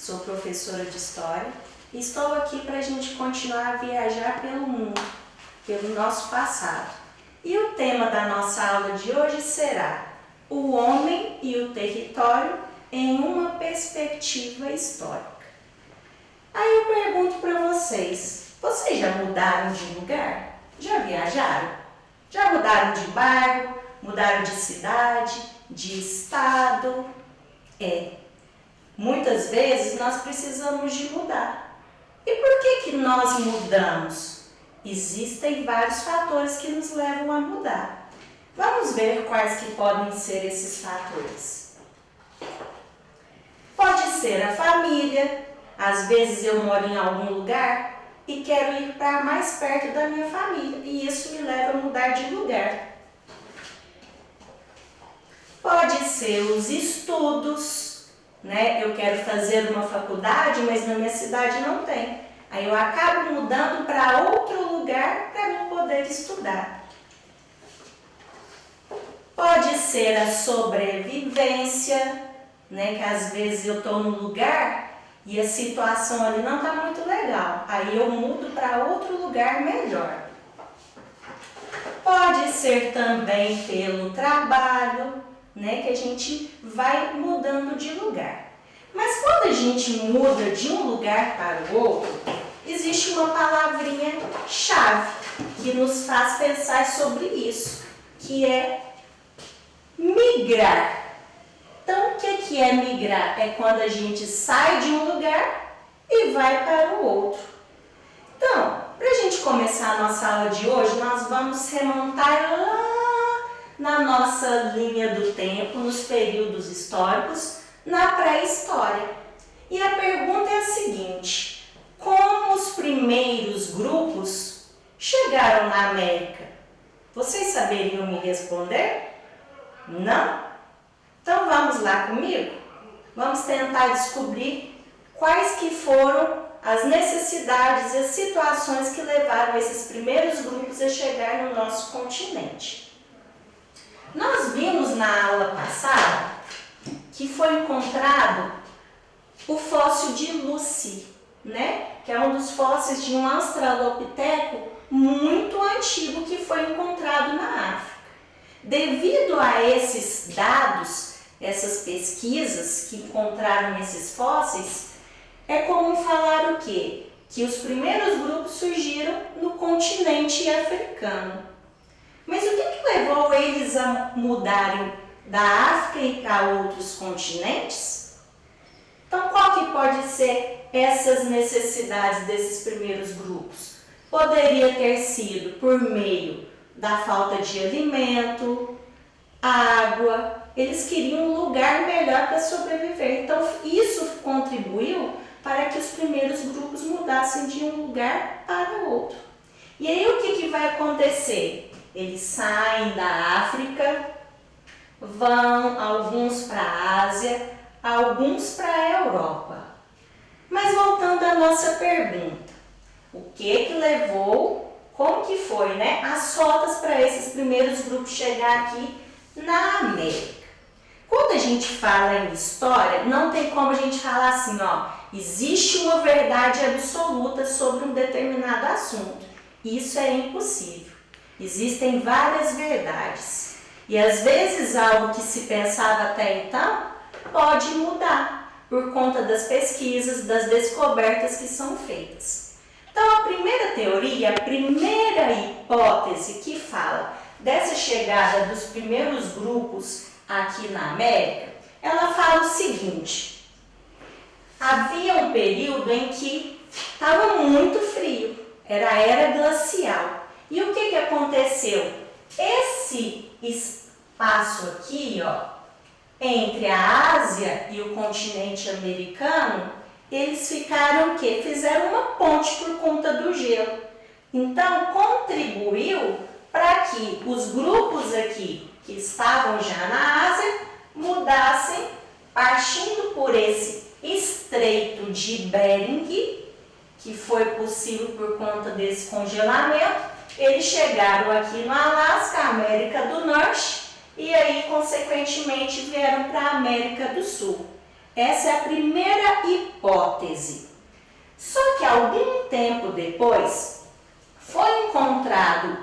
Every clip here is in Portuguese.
sou professora de História e estou aqui para a gente continuar a viajar pelo mundo, pelo nosso passado. E o tema da nossa aula de hoje será o homem e o território em uma perspectiva histórica. Aí eu pergunto para vocês já mudaram de lugar? Já viajaram? Já mudaram de bairro? Mudaram de cidade? De estado? Muitas vezes nós precisamos de mudar. E por que nós mudamos? Existem vários fatores que nos levam a mudar. Vamos ver quais que podem ser esses fatores. Pode ser a família. Às vezes eu moro em algum lugar e quero ir para mais perto da minha família e isso me leva a mudar de lugar. Pode ser os estudos, né? Eu quero fazer uma faculdade, mas na minha cidade não tem. Aí eu acabo mudando para outro lugar para eu poder estudar. Pode ser a sobrevivência, né? Que às vezes eu estou num lugar e a situação ali não está muito legal. Aí eu mudo para outro lugar melhor. Pode ser também pelo trabalho, né? Que a gente vai mudando de lugar. Mas quando a gente muda de um lugar para o outro, existe uma palavrinha-chave que nos faz pensar sobre isso, que é migrar. Então, o que é migrar? É quando a gente sai de um lugar e vai para o outro. Então, para a gente começar a nossa aula de hoje, nós vamos remontar lá na nossa linha do tempo, nos períodos históricos, na pré-história. E a pergunta é a seguinte: como os primeiros grupos chegaram na América? Vocês saberiam me responder? Não? Então vamos lá comigo? Vamos tentar descobrir quais que foram as necessidades e as situações que levaram esses primeiros grupos a chegar no nosso continente. Nós vimos na aula passada que foi encontrado o fóssil de Lucy, né? Que é um dos fósseis de um australopiteco muito antigo que foi encontrado na África. Devido a esses dados, essas pesquisas que encontraram esses fósseis, é comum falar o quê? Que os primeiros grupos surgiram no continente africano. Mas o que levou eles a mudarem da África e para outros continentes? Então, qual que pode ser essas necessidades desses primeiros grupos? Poderia ter sido por meio da falta de alimento, água. Eles queriam um lugar melhor para sobreviver. Então, isso contribuiu para que os primeiros grupos mudassem de um lugar para o outro. E aí, o que vai acontecer? Eles saem da África, vão alguns para a Ásia, alguns para a Europa. Mas voltando à nossa pergunta, o que levou, como que foi, né, as rotas para esses primeiros grupos chegar aqui na América? Quando a gente fala em história, não tem como a gente falar assim, existe uma verdade absoluta sobre um determinado assunto. Isso é impossível. Existem várias verdades. E às vezes algo que se pensava até então pode mudar por conta das pesquisas, das descobertas que são feitas. Então, a primeira teoria, a primeira hipótese que fala dessa chegada dos primeiros grupos aqui na América, ela fala o seguinte: havia um período em que estava muito frio, era a era glacial. E o que aconteceu? Esse espaço aqui, entre a Ásia e o continente americano, eles ficaram o quê? Fizeram uma ponte por conta do gelo. Então, contribuiu para que os grupos aqui que estavam já na Ásia mudassem, partindo por esse estreito de Bering, que foi possível por conta desse congelamento. Eles chegaram aqui no Alasca, América do Norte, e aí, consequentemente, vieram para a América do Sul. Essa é a primeira hipótese. Só que algum tempo depois foi encontrado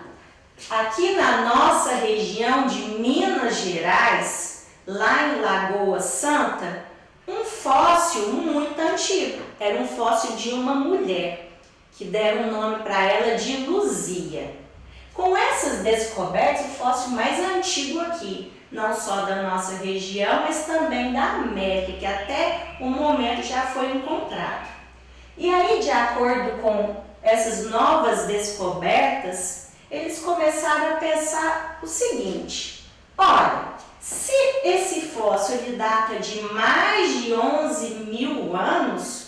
aqui na nossa região de Minas Gerais, lá em Lagoa Santa, um fóssil muito antigo. Era um fóssil de uma mulher, que deram o nome para ela de Luzia. Com essas descobertas, o fóssil mais antigo aqui, não só da nossa região, mas também da América, que até o momento já foi encontrado. E aí, de acordo com essas novas descobertas, eles começaram a pensar o seguinte: olha, se esse fóssil ele data de mais de 11.000 anos,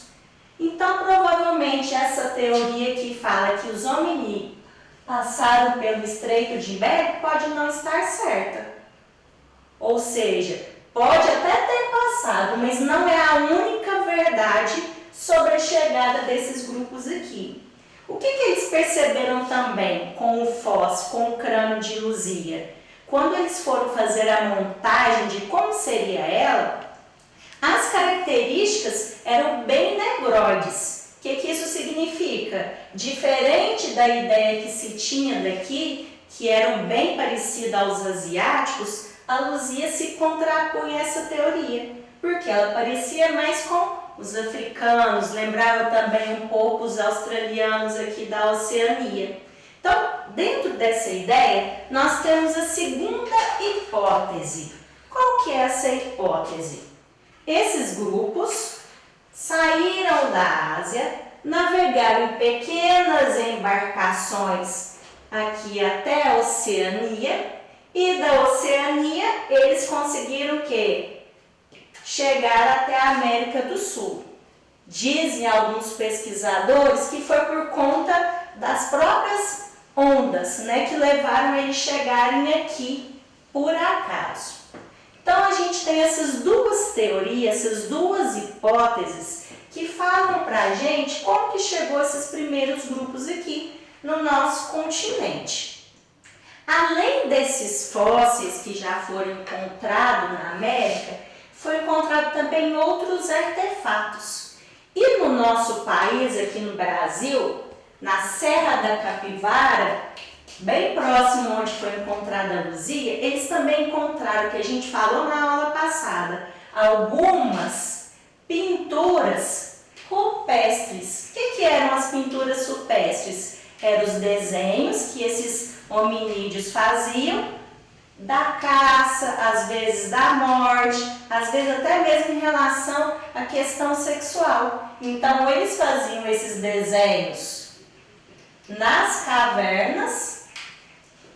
então provavelmente essa teoria que fala que os hominídeos passaram pelo Estreito de Bering pode não estar certa. Ou seja, pode até ter passado, mas não é a única verdade sobre a chegada desses grupos aqui. O que eles perceberam também com o fóssil, com o crânio de Luzia? Quando eles foram fazer a montagem de como seria ela, as características eram bem negroides. O que isso significa? Diferente da ideia que se tinha daqui, que eram bem parecidas aos asiáticos, a Luzia se contrapunha a essa teoria, porque ela parecia mais com os africanos, lembrava também um pouco os australianos aqui da Oceania. Então, dentro dessa ideia, nós temos a segunda hipótese. Qual que é essa hipótese? Esses grupos saíram da Ásia, navegaram em pequenas embarcações aqui até a Oceania, e da Oceania eles conseguiram o quê? Chegar até a América do Sul. Dizem alguns pesquisadores que foi por conta das próprias ondas, né, que levaram eles chegarem aqui por acaso. Então a gente tem essas duas teorias, essas duas hipóteses que falam para a gente como que chegou esses primeiros grupos aqui no nosso continente. Além desses fósseis que já foram encontrados na América, foi encontrado também outros artefatos. E no nosso país, aqui no Brasil, na Serra da Capivara, bem próximo onde foi encontrada a Luzia, eles também encontraram, que a gente falou na aula passada, algumas pinturas rupestres. O que eram as pinturas rupestres? Eram os desenhos que esses hominídeos faziam da caça, às vezes da morte, às vezes até mesmo em relação à questão sexual. Então eles faziam esses desenhos nas cavernas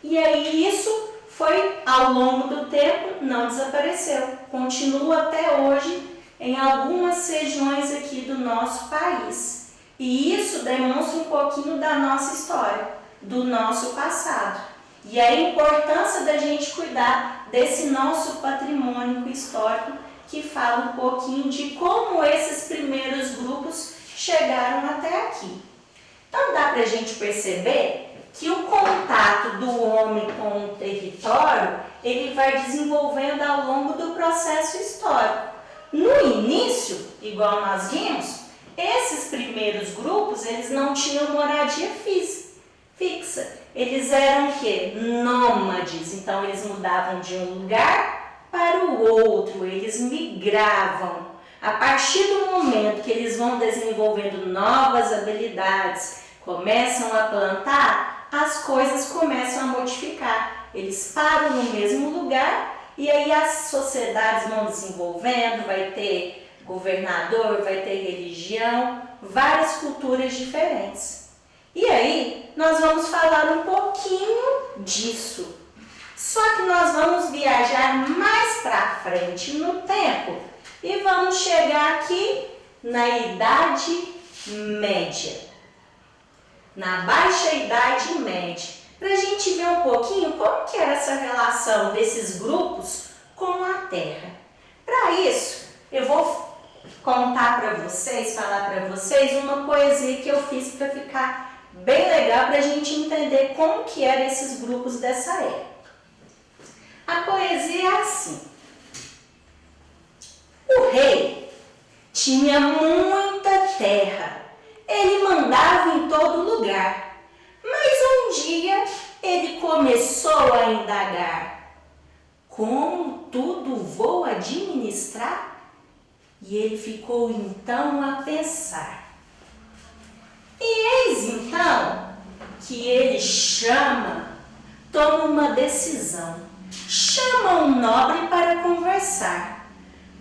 e aí isso foi, ao longo do tempo, não desapareceu. Continua até hoje em algumas regiões aqui do nosso país. E isso demonstra um pouquinho da nossa história, do nosso passado. E a importância da gente cuidar desse nosso patrimônio histórico que fala um pouquinho de como esses primeiros grupos chegaram até aqui. Então dá para a gente perceber que o contato do homem com o território, ele vai desenvolvendo ao longo do processo histórico. No início, igual nós vimos, esses primeiros grupos, eles não tinham moradia fixa. Eles eram o quê? Nômades. Então, eles mudavam de um lugar para o outro, eles migravam. A partir do momento que eles vão desenvolvendo novas habilidades, começam a plantar, as coisas começam a modificar. Eles param no mesmo lugar e aí as sociedades vão desenvolvendo, vai ter governador, vai ter religião, várias culturas diferentes. E aí, nós vamos falar um pouquinho disso. Só que nós vamos viajar mais para frente no tempo e vamos chegar aqui na Idade Média, na Baixa Idade Média, para a gente ver um pouquinho como que era essa relação desses grupos com a Terra. Para isso, eu vou contar para vocês, falar para vocês uma poesia que eu fiz para ficar bem legal para a gente entender como que eram esses grupos dessa época. A poesia é assim: o rei tinha muita terra. Ele mandava em todo lugar. Mas um dia ele começou a indagar: como tudo vou administrar? E ele ficou então a pensar. E eis então que ele toma uma decisão. Chama um nobre para conversar,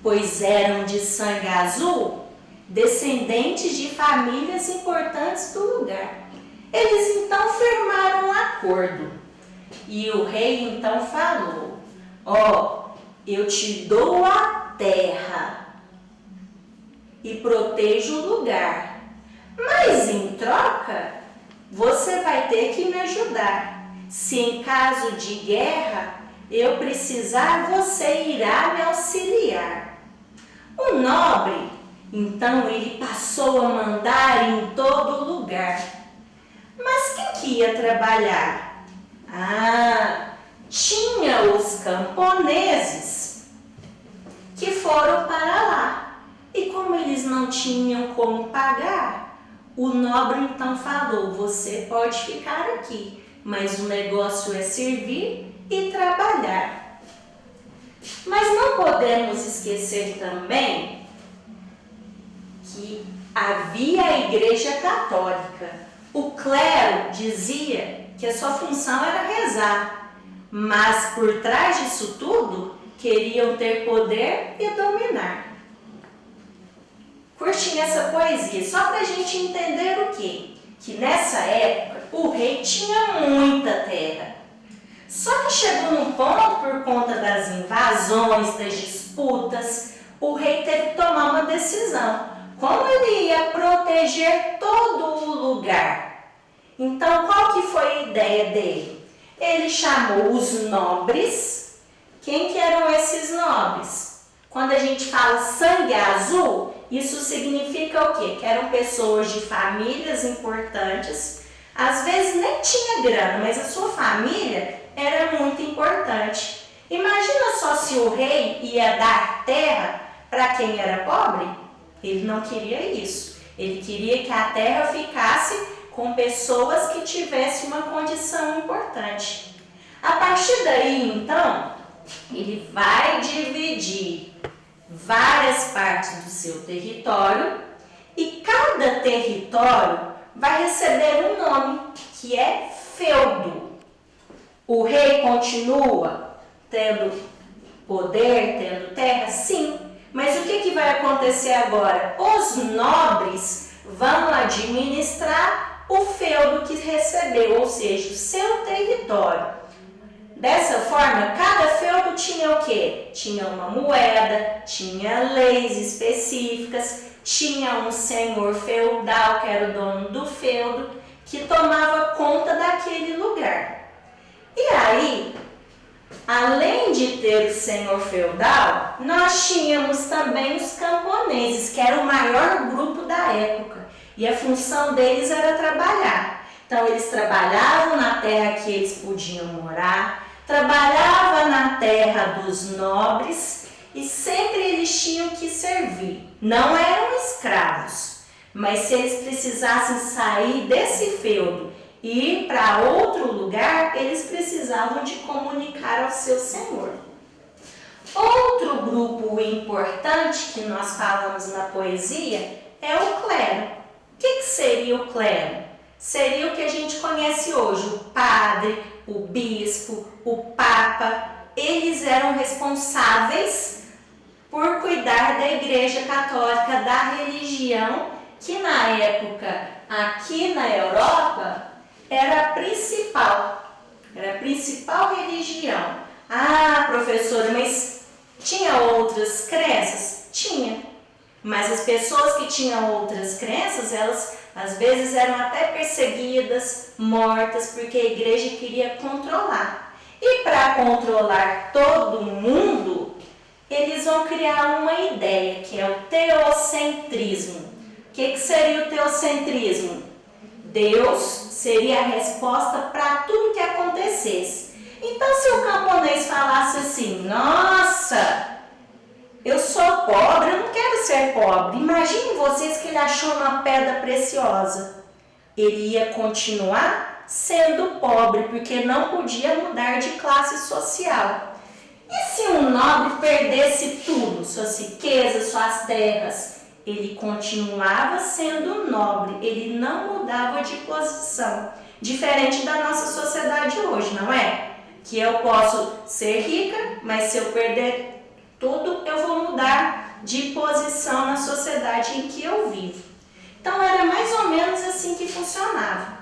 pois eram de sangue azul, descendentes de famílias importantes do lugar. Eles então firmaram um acordo. E o rei então falou: eu te dou a terra e protejo o lugar, mas em troca você vai ter que me ajudar. Se em caso de guerra eu precisar, você irá me auxiliar. O nobre, então, ele passou a mandar em todo lugar. Mas quem que ia trabalhar? Tinha os camponeses que foram para lá. E como eles não tinham como pagar, o nobre então falou: você pode ficar aqui, mas o negócio é servir e trabalhar. Mas não podemos esquecer também que havia a Igreja Católica. O clero dizia que a sua função era rezar, mas por trás disso tudo queriam ter poder e dominar. Curtinha essa poesia, só para a gente entender o quê? Que nessa época o rei tinha muita terra. Só que chegou num ponto, por conta das invasões, das disputas, o rei teve que tomar uma decisão. Como ele ia proteger todo o lugar? Então, qual que foi a ideia dele? Ele chamou os nobres. Quem que eram esses nobres? Quando a gente fala sangue azul, isso significa o quê? Que eram pessoas de famílias importantes. Às vezes nem tinha grana, mas a sua família era muito importante. Imagina só se o rei ia dar terra para quem era pobre. Ele não queria isso. Ele queria que a terra ficasse com pessoas que tivessem uma condição importante. A partir daí, então, ele vai dividir várias partes do seu território e cada território vai receber um nome, que é feudo. O rei continua tendo poder, tendo terra? Sim. Mas o que vai acontecer agora? Os nobres vão administrar o feudo que recebeu, ou seja, o seu território. Dessa forma, cada feudo tinha o quê? Tinha uma moeda, tinha leis específicas, tinha um senhor feudal, que era o dono do feudo, que tomava conta daquele lugar. E aí, além de ter o senhor feudal, nós tínhamos também os camponeses, que era o maior grupo da época. E a função deles era trabalhar. Então, eles trabalhavam na terra que eles podiam morar, trabalhavam na terra dos nobres e sempre eles tinham que servir. Não eram escravos, mas se eles precisassem sair desse feudo e ir para outro lugar, eles precisavam de comunicar ao seu senhor. Outro grupo importante que nós falamos na poesia é o clero. O que seria o clero? Seria o que a gente conhece hoje, o padre, o bispo, o papa. Eles eram responsáveis por cuidar da Igreja Católica, da religião, que na época, aqui na Europa, era a principal religião. Ah, professora, mas tinha outras crenças? Tinha. Mas as pessoas que tinham outras crenças, elas às vezes eram até perseguidas, mortas, porque a igreja queria controlar. E para controlar todo mundo, eles vão criar uma ideia, que é o teocentrismo. O que seria o teocentrismo? Deus seria a resposta para tudo que acontecesse. Então, se o camponês falasse assim: nossa, Eu sou pobre, eu não quero ser pobre. Imaginem vocês que ele achou uma pedra preciosa. Ele ia continuar sendo pobre, porque não podia mudar de classe social. E se um nobre perdesse tudo, suas riquezas, suas terras? Ele continuava sendo nobre, ele não mudava de posição. Diferente da nossa sociedade hoje, não é? Que eu posso ser rica, mas se eu perder tudo, eu vou mudar de posição na sociedade em que eu vivo. Então, era mais ou menos assim que funcionava.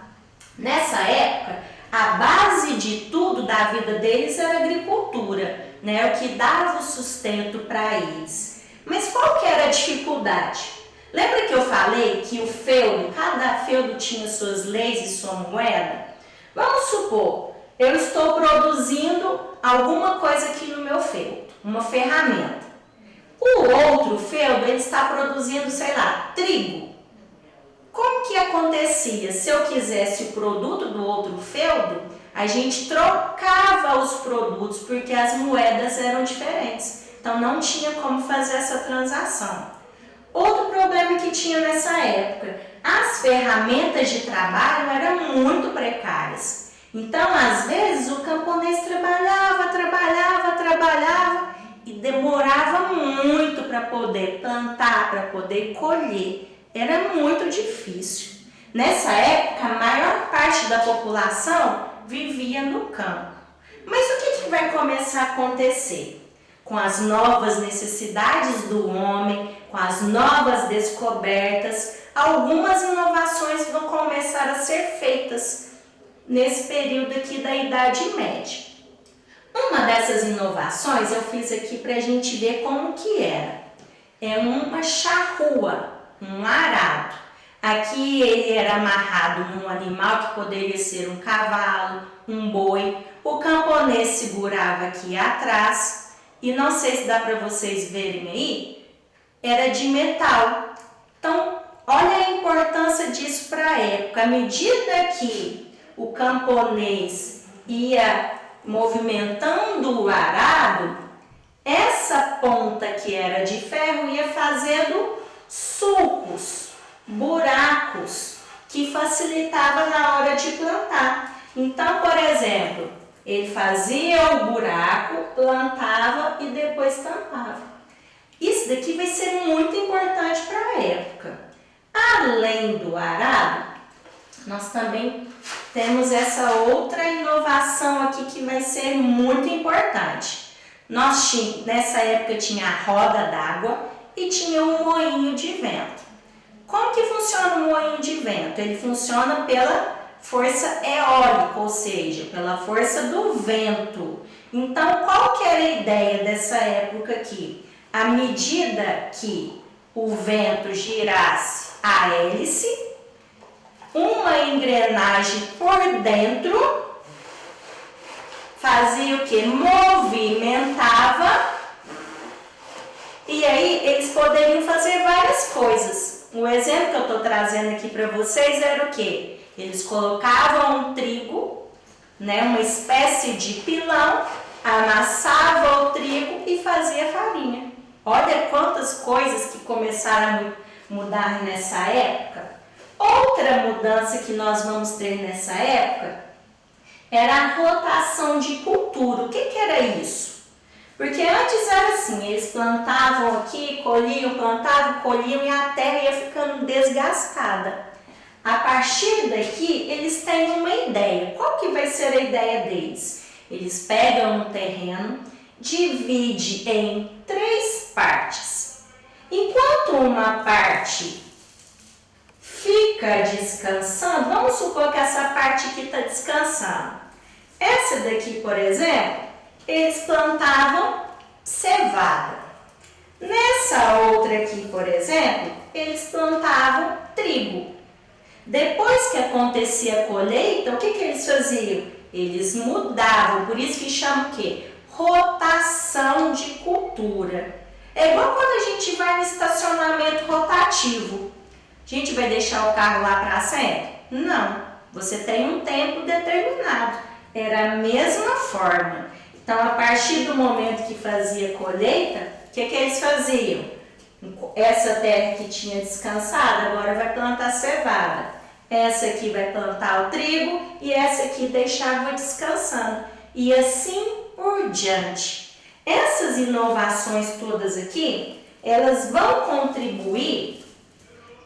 Nessa época, a base de tudo da vida deles era a agricultura, né? O que dava o sustento para eles. Mas qual que era a dificuldade? Lembra que eu falei que o feudo, cada feudo tinha suas leis e sua moeda? Vamos supor, eu estou produzindo alguma coisa aqui no meu feudo, uma ferramenta. O outro feudo, ele está produzindo, sei lá, trigo. Como que acontecia? Se eu quisesse o produto do outro feudo, a gente trocava os produtos, porque as moedas eram diferentes. Então, não tinha como fazer essa transação. Outro problema que tinha nessa época, as ferramentas de trabalho eram muito precárias. Então, às vezes, o camponês trabalhava e demorava muito para poder plantar, para poder colher. Era muito difícil. Nessa época, a maior parte da população vivia no campo. Mas o que vai começar a acontecer? Com as novas necessidades do homem, com as novas descobertas, algumas inovações vão começar a ser feitas nesse período aqui da Idade Média. Uma dessas inovações eu fiz aqui para a gente ver como que era. É uma charrua, um arado. Aqui ele era amarrado num animal que poderia ser um cavalo, um boi. O camponês segurava aqui atrás. E não sei se dá para vocês verem aí, era de metal. Então, olha a importância disso para a época. À medida que o camponês ia movimentando o arado, essa ponta que era de ferro ia fazendo sulcos, buracos, que facilitava na hora de plantar. Então, por exemplo, ele fazia o buraco, plantava e depois tampava. Isso daqui vai ser muito importante para a época. Além do arado, nós também temos essa outra inovação aqui que vai ser muito importante. Nessa época tinha a roda d'água e tinha um moinho de vento. Como que funciona o moinho de vento? Ele funciona pela força eólica, ou seja, pela força do vento. Então, qual que era a ideia dessa época aqui? À medida que o vento girasse a hélice, uma engrenagem por dentro fazia o que? Movimentava, e aí eles poderiam fazer várias coisas. O exemplo que eu estou trazendo aqui para vocês era o que? Eles colocavam um trigo, né, uma espécie de pilão, amassavam o trigo e fazia farinha. Olha quantas coisas que começaram a mudar nessa época. Outra mudança que nós vamos ter nessa época era a rotação de cultura. O que era isso? Porque antes era assim, eles plantavam aqui, colhiam, plantavam, colhiam e a terra ia ficando desgastada. A partir daqui, eles têm uma ideia. Qual que vai ser a ideia deles? Eles pegam um terreno, dividem em 3 partes. Enquanto uma parte fica descansando, vamos supor que essa parte aqui está descansando. Essa daqui, por exemplo, eles plantavam cevada. Nessa outra aqui, por exemplo, eles plantavam trigo. Depois que acontecia a colheita, o que eles faziam? Eles mudavam, por isso que chama o quê? Rotação de cultura. É igual quando a gente vai no estacionamento rotativo. A gente vai deixar o carro lá para sempre? Não, você tem um tempo determinado. Era a mesma forma. Então, a partir do momento que fazia a colheita, o que eles faziam? Essa terra que tinha descansado, agora vai plantar cevada. Essa aqui vai plantar o trigo e essa aqui deixava descansando. E assim por diante. Essas inovações todas aqui, elas vão contribuir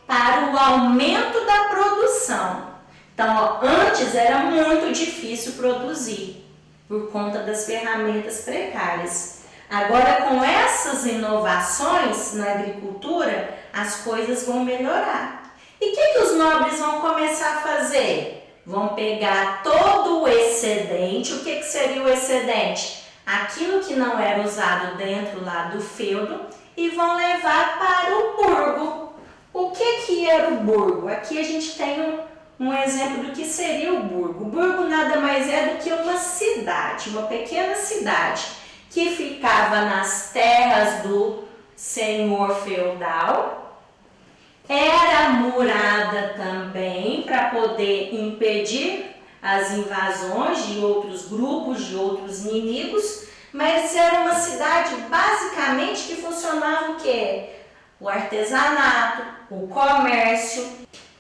para o aumento da produção. Então, ó, antes era muito difícil produzir por conta das ferramentas precárias. Agora, com essas inovações na agricultura, as coisas vão melhorar. E o que os nobres vão começar a fazer? Vão pegar todo o excedente. O que seria o excedente? Aquilo que não era usado dentro lá do feudo e vão levar para o burgo. O que era o burgo? Aqui a gente tem um exemplo do que seria o burgo. O burgo nada mais é do que uma cidade, uma pequena cidade, que ficava nas terras do senhor feudal. Era murada também para poder impedir as invasões de outros grupos, de outros inimigos, mas era uma cidade basicamente que funcionava o quê? O artesanato, o comércio.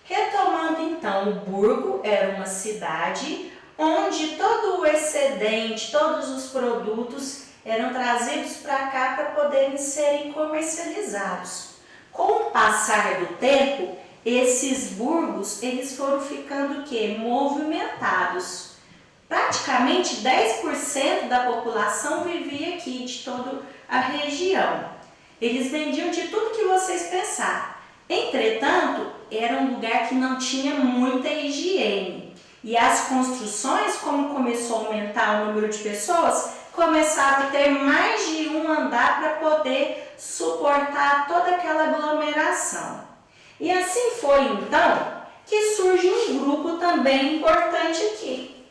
Retomando então, o burgo era uma cidade onde todo o excedente, todos os produtos eram trazidos para cá para poderem serem comercializados. Com o passar do tempo, esses burgos eles foram ficando o quê? Movimentados. Praticamente 10% da população vivia aqui, de toda a região. Eles vendiam de tudo que vocês pensarem. Entretanto, era um lugar que não tinha muita higiene. E as construções, como começou a aumentar o número de pessoas, começaram a ter mais de um andar para poder suportar toda aquela aglomeração. E assim foi então que surge um grupo também importante aqui,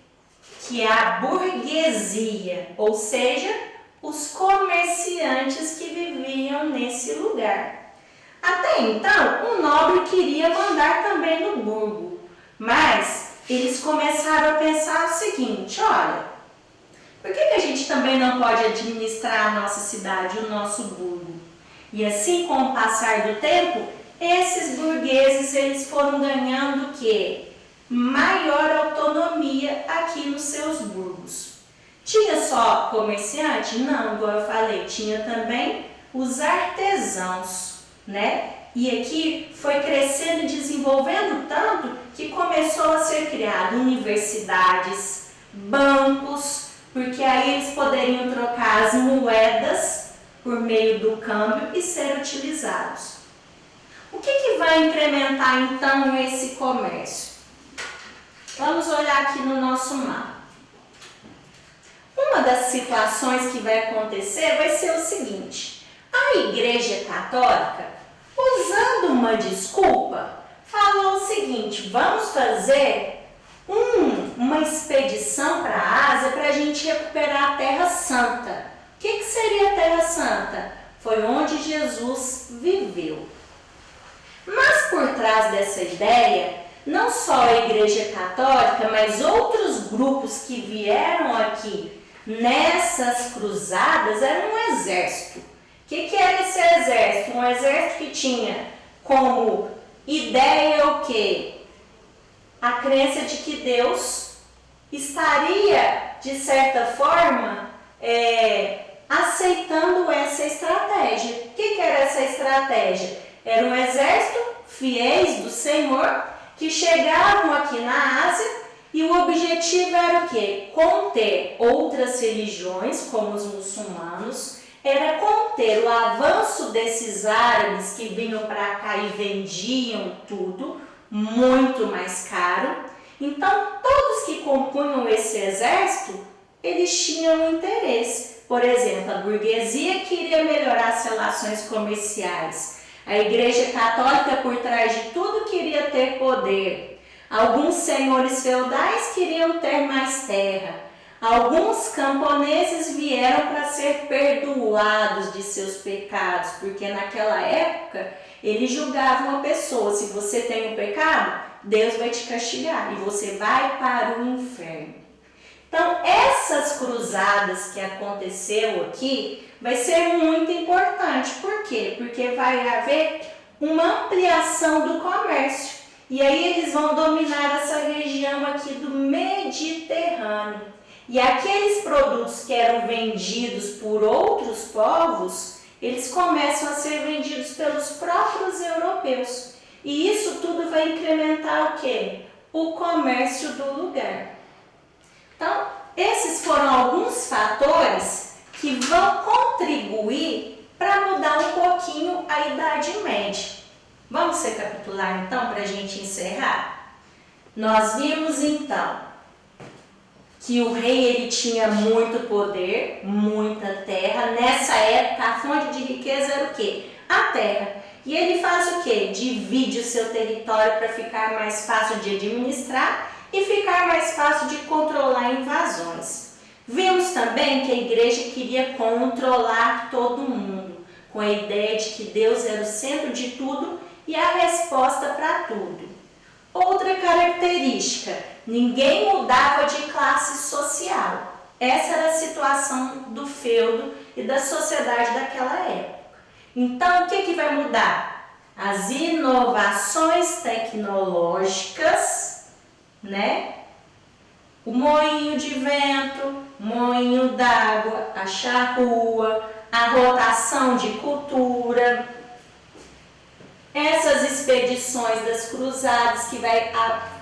que é a burguesia, ou seja, os comerciantes que viviam nesse lugar. Até então, o nobre queria mandar também no burgo, mas eles começaram a pensar o seguinte: olha, por que a gente também não pode administrar a nossa cidade, o nosso burgo? E assim, com o passar do tempo, esses burgueses eles foram ganhando o quê? Maior autonomia aqui nos seus burgos. Tinha só comerciante? Não, igual eu falei, tinha também os artesãos, né? E aqui foi crescendo e desenvolvendo tanto que começou a ser criado universidades, bancos, porque aí eles poderiam trocar as moedas por meio do câmbio e ser utilizados. O que vai incrementar então esse comércio? Vamos olhar aqui no nosso mapa. Uma das situações que vai acontecer vai ser o seguinte: a Igreja Católica, usando uma desculpa, falou o seguinte: vamos fazer uma expedição para a Ásia para a gente recuperar a Terra Santa. O que seria a Terra Santa? Foi onde Jesus viveu. Mas por trás dessa ideia, não só a Igreja Católica, mas outros grupos que vieram aqui nessas cruzadas eram um exército. O que era esse exército? Um exército que tinha como ideia o quê? A crença de que Deus estaria, de certa forma, aceitando essa estratégia. O que era essa estratégia? Era um exército fiéis do Senhor que chegavam aqui na Ásia e o objetivo era o quê? Conter outras religiões, como os muçulmanos, era conter o avanço desses árabes que vinham para cá e vendiam tudo muito mais caro. Então, todos que compunham esse exército, eles tinham interesse. Por exemplo, a burguesia queria melhorar as relações comerciais. A Igreja Católica, por trás de tudo, queria ter poder. Alguns senhores feudais queriam ter mais terra. Alguns camponeses vieram para ser perdoados de seus pecados, porque naquela época eles julgavam a pessoa: se você tem um pecado, Deus vai te castigar e você vai para o inferno. Então, essas cruzadas que aconteceu aqui vai ser muito importante. Por quê? Porque vai haver uma ampliação do comércio. E aí eles vão dominar essa região aqui do Mediterrâneo. E aqueles produtos que eram vendidos por outros povos, eles começam a ser vendidos pelos próprios europeus. E isso tudo vai incrementar o quê? O comércio do lugar. Então, esses foram alguns fatores que vão contribuir para mudar um pouquinho a Idade Média. Vamos recapitular então para a gente encerrar? Nós vimos então que o rei ele tinha muito poder, muita terra. Nessa época a fonte de riqueza era o quê? A terra. E ele faz o quê? Divide o seu território para ficar mais fácil de administrar e ficar mais fácil de controlar invasões. Vimos também que a igreja queria controlar todo mundo, com a ideia de que Deus era o centro de tudo e a resposta para tudo. Outra característica, ninguém mudava de classe social. Essa era a situação do feudo e da sociedade daquela época. Então, o que vai mudar? As inovações tecnológicas, né? O moinho de vento, moinho d'água, a charrua, a rotação de cultura, essas expedições das cruzadas que vai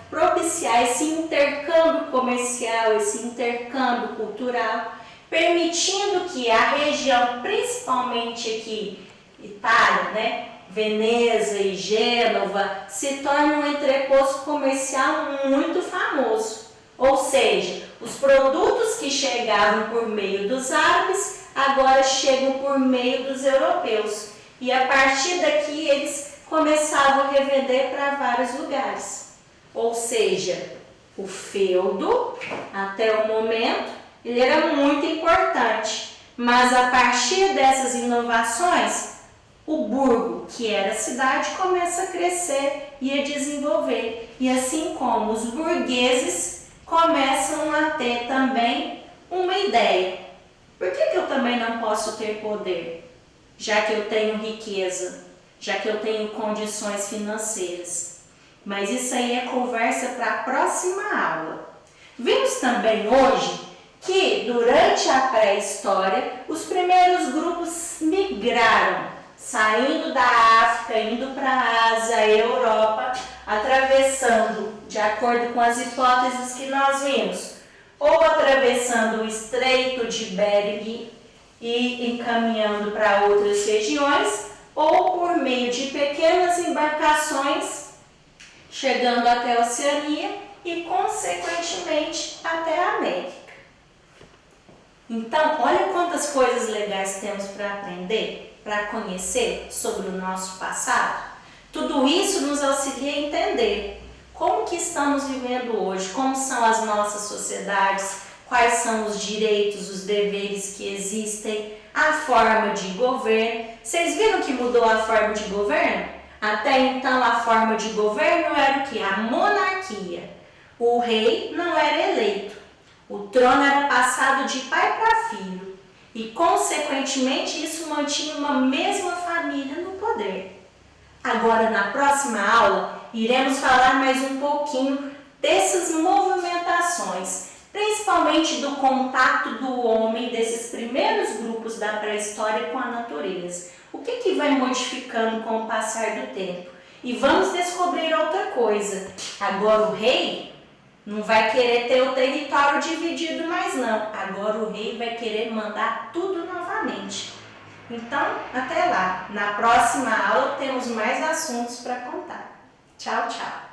propiciar esse intercâmbio comercial, esse intercâmbio cultural, permitindo que a região, principalmente aqui, Itália, né? Veneza e Gênova, se torne um entreposto comercial muito famoso. Ou seja, os produtos que chegavam por meio dos árabes, agora chegam por meio dos europeus. E a partir daqui eles começavam a revender para vários lugares. Ou seja, o feudo, até o momento, ele era muito importante. Mas a partir dessas inovações, o burgo, que era a cidade, começa a crescer e a desenvolver. E assim como os burgueses começam a ter também uma ideia. Por que eu também não posso ter poder? Já que eu tenho riqueza, já que eu tenho condições financeiras. Mas isso aí é conversa para a próxima aula. Vimos também hoje que durante a pré-história, os primeiros grupos migraram, saindo da África, indo para a Ásia, Europa, atravessando, de acordo com as hipóteses que nós vimos, ou atravessando o Estreito de Bering e encaminhando para outras regiões, ou por meio de pequenas embarcações, chegando até a Oceania e, consequentemente, até a América. Então, olha quantas coisas legais temos para aprender, para conhecer sobre o nosso passado. Tudo isso nos auxilia a entender como que estamos vivendo hoje, como são as nossas sociedades, quais são os direitos, os deveres que existem, a forma de governo. Vocês viram que mudou a forma de governo? Até então a forma de governo era o que? A monarquia. O rei não era eleito. O trono era passado de pai para filho. E, consequentemente, isso mantinha uma mesma família no poder. Agora, na próxima aula, iremos falar mais um pouquinho dessas movimentações, principalmente do contato do homem, desses primeiros grupos da pré-história com a natureza. O que vai modificando com o passar do tempo? E vamos descobrir outra coisa. Agora o rei não vai querer ter o território dividido mais não. Agora o rei vai querer mandar tudo novamente. Então, até lá. Na próxima aula temos mais assuntos para contar. Tchau, tchau.